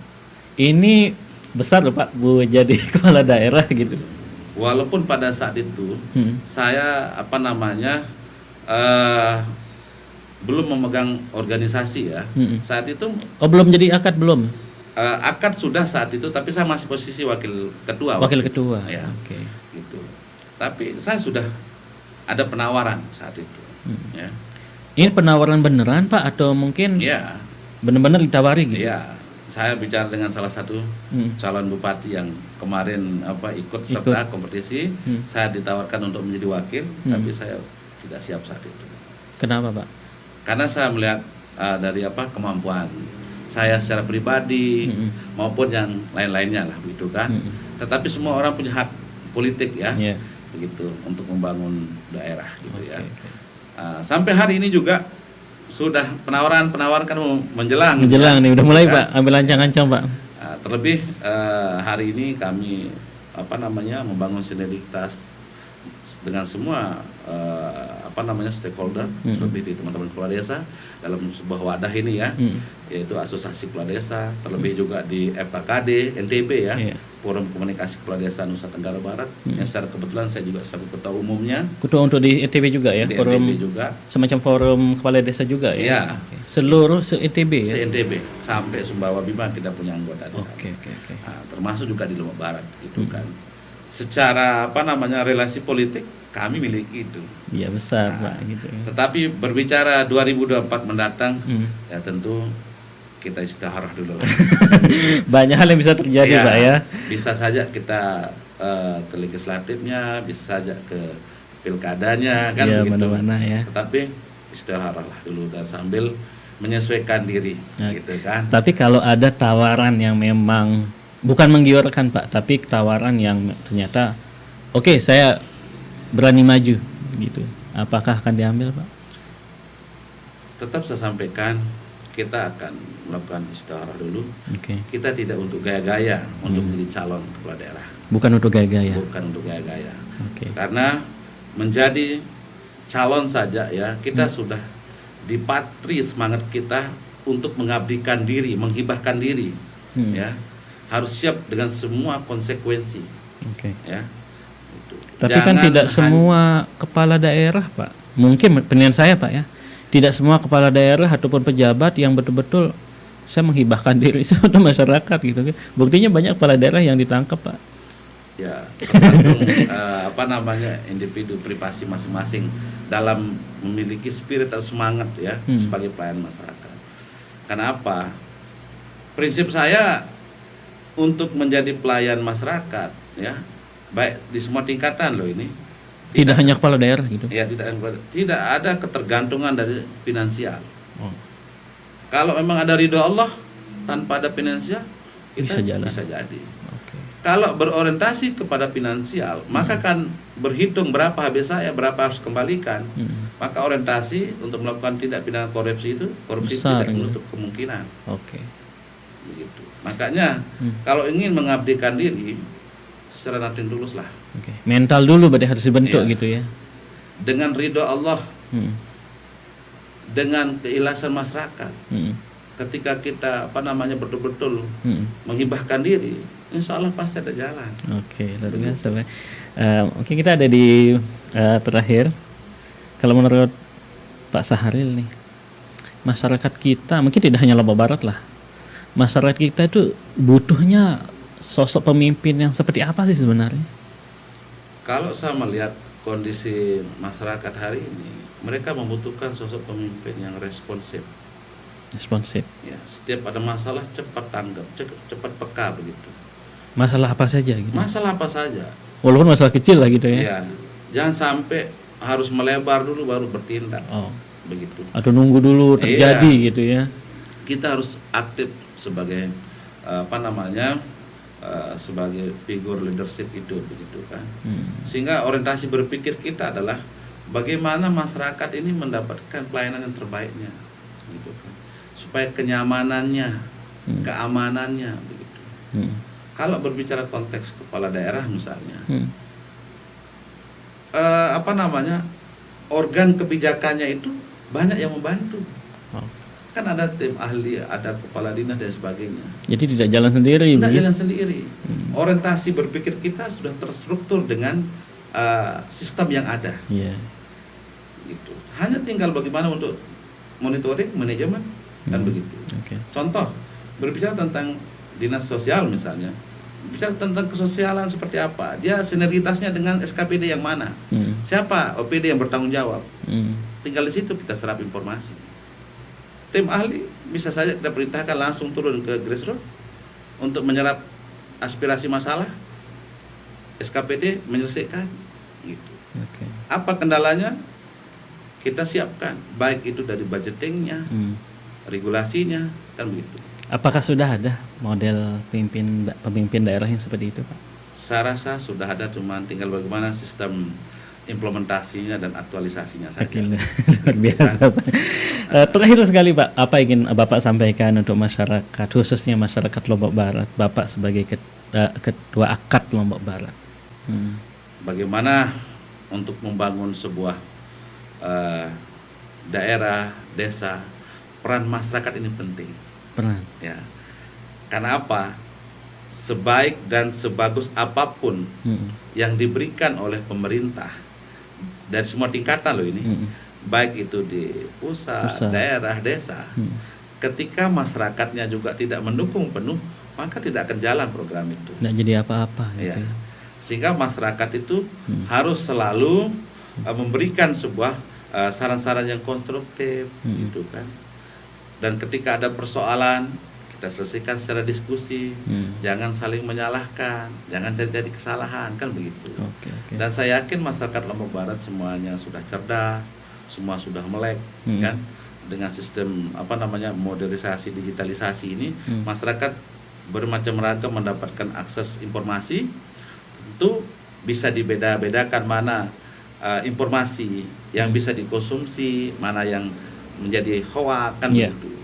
[SPEAKER 2] Ini besar loh, Pak, Bu, jadi kepala daerah gitu.
[SPEAKER 1] Walaupun pada saat itu saya belum memegang organisasi ya. Saat itu
[SPEAKER 2] belum jadi akad belum?
[SPEAKER 1] Akad sudah saat itu, tapi saya masih posisi wakil ketua.
[SPEAKER 2] Wakil ketua.
[SPEAKER 1] Ya. Oke. Gitu. Tapi saya sudah ada penawaran saat itu. Ya.
[SPEAKER 2] Ini penawaran beneran, Pak, atau mungkin
[SPEAKER 1] ya
[SPEAKER 2] benar-benar ditawari gitu?
[SPEAKER 1] Iya. Saya bicara dengan salah satu calon bupati yang kemarin ikut serta kompetisi. Saya ditawarkan untuk menjadi wakil, tapi saya tidak siap saat itu.
[SPEAKER 2] Kenapa, Pak?
[SPEAKER 1] Karena saya melihat dari kemampuan saya secara pribadi maupun yang lain-lainnya lah, begitu kan. Tetapi semua orang punya hak politik ya, begitu, untuk membangun daerah gitu ya. Sampai hari ini juga sudah penawaran kan menjelang
[SPEAKER 2] nih, udah mulai kan? Pak, ambil ancang-ancang, Pak.
[SPEAKER 1] Terlebih hari ini kami membangun sinergitas dengan semua stakeholder, terlebih di teman-teman kepala desa dalam sebuah wadah ini ya, yaitu Asosiasi Kepala Desa, terlebih juga di FKKD NTB ya, Forum Komunikasi Kepala Desa Nusa Tenggara Barat, yang secara kebetulan saya juga selaku ketua umumnya.
[SPEAKER 2] Ketua untuk di NTB juga ya,
[SPEAKER 1] di
[SPEAKER 2] forum
[SPEAKER 1] NTB juga,
[SPEAKER 2] semacam forum kepala desa juga ya.
[SPEAKER 1] Iya.
[SPEAKER 2] Seluruh se-NTB ya.
[SPEAKER 1] Se-NTB sampai Sumbawa Bima kita punya anggota di sana.
[SPEAKER 2] Oke.
[SPEAKER 1] Termasuk juga di Lombok Barat gitu kan. Secara relasi politik kami miliki itu.
[SPEAKER 2] Iya besar Pak gitu.
[SPEAKER 1] Tetapi berbicara 2024 mendatang ya tentu kita istiharah dulu.
[SPEAKER 2] Banyak hal yang bisa terjadi Pak ya.
[SPEAKER 1] Bisa saja kita ke legislatifnya, bisa saja ke pilkadanya kan begitu.
[SPEAKER 2] Mana-mana ya.
[SPEAKER 1] Tetapi istiharah lah dulu dan sambil menyesuaikan diri gitu kan.
[SPEAKER 2] Tapi kalau ada tawaran yang memang bukan menggiurkan Pak, tapi tawaran yang ternyata oke, saya berani maju gitu, apakah akan diambil Pak?
[SPEAKER 1] Tetap saya sampaikan kita akan melakukan istiharah dulu. Kita tidak untuk gaya-gaya untuk menjadi calon kepala daerah.
[SPEAKER 2] Bukan untuk gaya-gaya.
[SPEAKER 1] Bukan untuk gaya-gaya. Karena menjadi calon saja ya kita sudah dipatri semangat kita untuk mengabdikan diri, menghibahkan diri, ya harus siap dengan semua konsekuensi. Ya.
[SPEAKER 2] Tapi kan tidak semua kepala daerah Pak, mungkin penilaian saya Pak ya, tidak semua kepala daerah ataupun pejabat yang betul-betul saya menghibahkan diri sama masyarakat gitu kan. Buktinya banyak kepala daerah yang ditangkap Pak.
[SPEAKER 1] Ya, tergantung individu privasi masing-masing dalam memiliki spirit atau semangat ya sebagai pelayan masyarakat. Karena apa? Prinsip saya untuk menjadi pelayan masyarakat ya, baik di semua tingkatan loh ini.
[SPEAKER 2] Tidak hanya kepala daerah gitu.
[SPEAKER 1] Ya, tidak ada ketergantungan dari finansial. Kalau memang ada ridho Allah tanpa ada finansial, kita bisa jadi. Kalau berorientasi kepada finansial, maka kan berhitung berapa habis saya, berapa harus kembalikan. Maka orientasi untuk melakukan tindak pidana korupsi itu besar, tidak menutup kemungkinan. Begitu. Makanya kalau ingin mengabdikan diri secara nating tulus lah.
[SPEAKER 2] Mental dulu berarti harus dibentuk gitu ya.
[SPEAKER 1] Dengan ridho Allah, dengan keikhlasan masyarakat. Ketika kita betul-betul menghibahkan diri, insya Allah pasti ada jalan.
[SPEAKER 2] Luar biasa. Kita ada di terakhir. Kalau menurut Pak Saharil nih, masyarakat kita mungkin tidak hanya Lombok Barat lah, masyarakat kita itu butuhnya sosok pemimpin yang seperti apa sih sebenarnya?
[SPEAKER 1] Kalau saya melihat kondisi masyarakat hari ini, mereka membutuhkan sosok pemimpin yang responsif. Ya, setiap ada masalah cepat tanggap, cepat peka begitu.
[SPEAKER 2] Masalah apa saja gitu?
[SPEAKER 1] Masalah apa saja.
[SPEAKER 2] Walaupun masalah kecil lah gitu ya.
[SPEAKER 1] Iya. Jangan sampai harus melebar dulu baru bertindak. Begitu.
[SPEAKER 2] Atau nunggu dulu terjadi gitu ya.
[SPEAKER 1] Kita harus aktif sebagai sebagai figur leadership itu begitu kan. Sehingga orientasi berpikir kita adalah bagaimana masyarakat ini mendapatkan pelayanan yang terbaiknya gitu kan. Supaya kenyamanannya keamanannya begitu. Kalau berbicara konteks kepala daerah misalnya, organ kebijakannya itu banyak yang membantu. Kan ada tim ahli, ada kepala dinas dan sebagainya.
[SPEAKER 2] Jadi tidak jalan sendiri.
[SPEAKER 1] Tidak jalan sendiri. Orientasi berpikir kita sudah terstruktur dengan sistem yang ada. Gitu. Hanya tinggal bagaimana untuk monitoring, manajemen, kan begitu. Contoh, berbicara tentang dinas sosial misalnya, bicara tentang kesosialan seperti apa, dia sinergitasnya dengan SKPD yang mana, siapa OPD yang bertanggung jawab, tinggal di situ kita serap informasi. Tim ahli bisa saja kita perintahkan langsung turun ke grassroots untuk menyerap aspirasi masalah, SKPD menyelesaikan gitu. Apa kendalanya kita siapkan, baik itu dari budgetingnya, regulasinya, kan begitu.
[SPEAKER 2] Apakah sudah ada model pemimpin daerah yang seperti itu, Pak?
[SPEAKER 1] Saya rasa sudah ada, cuman tinggal bagaimana sistem implementasinya dan aktualisasinya saja.
[SPEAKER 2] Luar biasa, Pak. Terakhir sekali, Pak, apa ingin Bapak sampaikan untuk masyarakat, khususnya masyarakat Lombok Barat, Bapak sebagai ketua akad Lombok Barat?
[SPEAKER 1] Bagaimana untuk membangun sebuah daerah, desa, peran masyarakat ini penting. Ya, karena apa? Sebaik dan sebagus apapun yang diberikan oleh pemerintah dari semua tingkatan loh ini, baik itu di pusat, daerah, desa, ketika masyarakatnya juga tidak mendukung penuh, maka tidak akan jalan program itu.
[SPEAKER 2] Tidak jadi apa-apa.
[SPEAKER 1] Ya. Sehingga masyarakat itu harus selalu memberikan sebuah saran-saran yang konstruktif, gitu kan. Dan ketika ada persoalan, kita selesaikan secara diskusi, jangan saling menyalahkan, jangan cari-cari kesalahan, kan begitu. Dan saya yakin masyarakat Lombok Barat semuanya sudah cerdas, semua sudah melek, kan, dengan sistem modernisasi, digitalisasi ini, masyarakat bermacam ragam mendapatkan akses informasi, tentu bisa dibeda-bedakan mana informasi yang bisa dikonsumsi, mana yang menjadi hoak, kan begitu.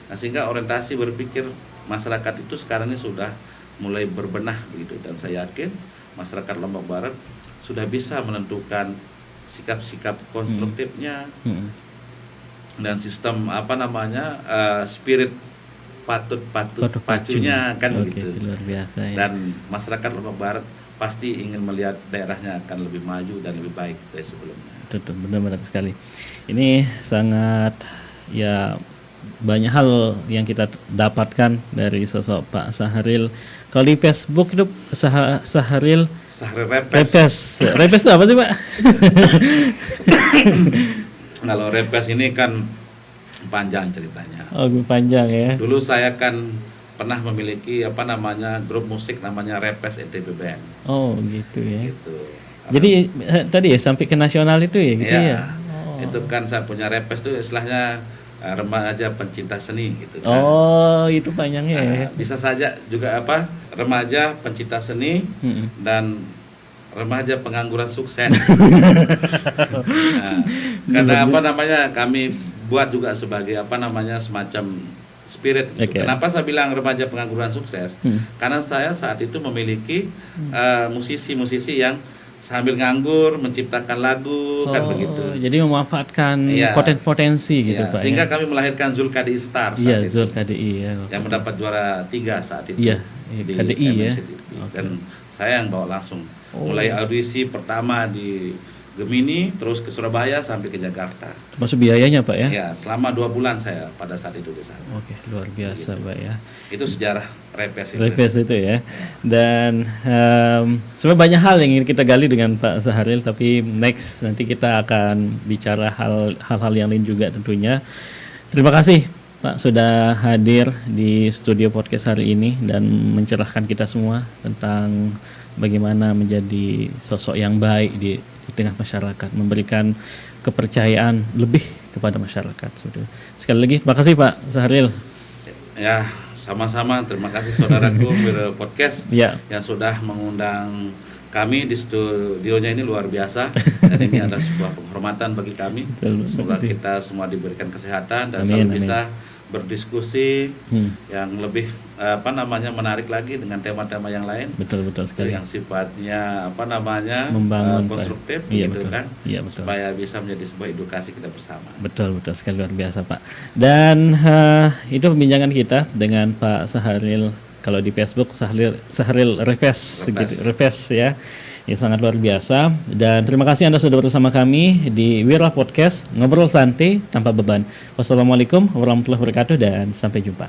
[SPEAKER 1] Nah, sehingga orientasi berpikir masyarakat itu sekarang ini sudah mulai berbenah begitu, dan saya yakin masyarakat Lombok Barat sudah bisa menentukan sikap-sikap konstruktifnya dan sistem spirit patut pacunya, kan begitu.
[SPEAKER 2] Luar biasa, ya.
[SPEAKER 1] Dan masyarakat Lombok Barat pasti ingin melihat daerahnya akan lebih maju dan lebih baik dari sebelumnya.
[SPEAKER 2] Benar-benar sekali. Ini sangat banyak hal yang kita dapatkan dari sosok Pak Sahril. Kalau di Facebook itu Sahril Repes. Repes itu apa sih, Pak?
[SPEAKER 1] Kalau Repes ini kan panjang ceritanya.
[SPEAKER 2] Oh, panjang ya.
[SPEAKER 1] Dulu saya kan pernah memiliki grup musik namanya Repes NTB Band.
[SPEAKER 2] Oh, gitu ya.
[SPEAKER 1] Gitu.
[SPEAKER 2] Jadi tadi ya sampai ke nasional itu ya gitu ya.
[SPEAKER 1] Itu kan saya punya Repes itu istilahnya remaja pencinta seni gitu kan.
[SPEAKER 2] Oh, itu panjangnya ya.
[SPEAKER 1] Bisa saja juga remaja pencinta seni dan remaja pengangguran sukses. Karena kami buat juga sebagai semacam spirit gitu. Kenapa saya bilang remaja pengangguran sukses? Karena saya saat itu memiliki musisi-musisi yang sambil nganggur menciptakan lagu, kan begitu.
[SPEAKER 2] Jadi memanfaatkan potensi gitu, Pak.
[SPEAKER 1] Sehingga kami melahirkan Zulkadi Star
[SPEAKER 2] saat itu. Zulkadi
[SPEAKER 1] yang mendapat juara 3 saat itu.
[SPEAKER 2] Di KDI ya.
[SPEAKER 1] Dan saya yang bawa langsung. Mulai audisi pertama di Gemini, terus ke Surabaya sampai ke Jakarta.
[SPEAKER 2] Termasuk biayanya, Pak ya?
[SPEAKER 1] Ya, selama 2 bulan saya pada saat itu di sana.
[SPEAKER 2] Oke, luar biasa, Pak ya.
[SPEAKER 1] Itu sejarah Repes itu.
[SPEAKER 2] Repes itu ya. Dan sebenarnya banyak hal yang ingin kita gali dengan Pak Sahril, tapi next nanti kita akan bicara hal-hal yang lain juga tentunya. Terima kasih Pak sudah hadir di studio podcast hari ini dan mencerahkan kita semua tentang bagaimana menjadi sosok yang baik di tengah masyarakat, memberikan kepercayaan lebih kepada masyarakat. Sekali lagi, terima kasih Pak Sahril.
[SPEAKER 1] Ya, sama-sama. Terima kasih saudaraku Wira Podcast yang sudah mengundang kami di studionya ini, luar biasa. Dan ini adalah sebuah penghormatan bagi kami. Semoga kita semua diberikan kesehatan dan selalu bisa berdiskusi yang lebih menarik lagi dengan tema-tema yang lain.
[SPEAKER 2] Betul sekali.
[SPEAKER 1] Yang sifatnya
[SPEAKER 2] membangun,
[SPEAKER 1] konstruktif,
[SPEAKER 2] iya,
[SPEAKER 1] gitu
[SPEAKER 2] betul.
[SPEAKER 1] kan,
[SPEAKER 2] iya, betul.
[SPEAKER 1] supaya bisa menjadi sebuah edukasi kita bersama.
[SPEAKER 2] Betul sekali, luar biasa Pak. Dan itu pembincangan kita dengan Pak Sahril, kalau di Facebook Sahril Reves ya. Ini sangat luar biasa, dan terima kasih Anda sudah bersama kami di Wira Podcast, ngobrol santai tanpa beban. Wassalamualaikum warahmatullahi wabarakatuh dan sampai jumpa.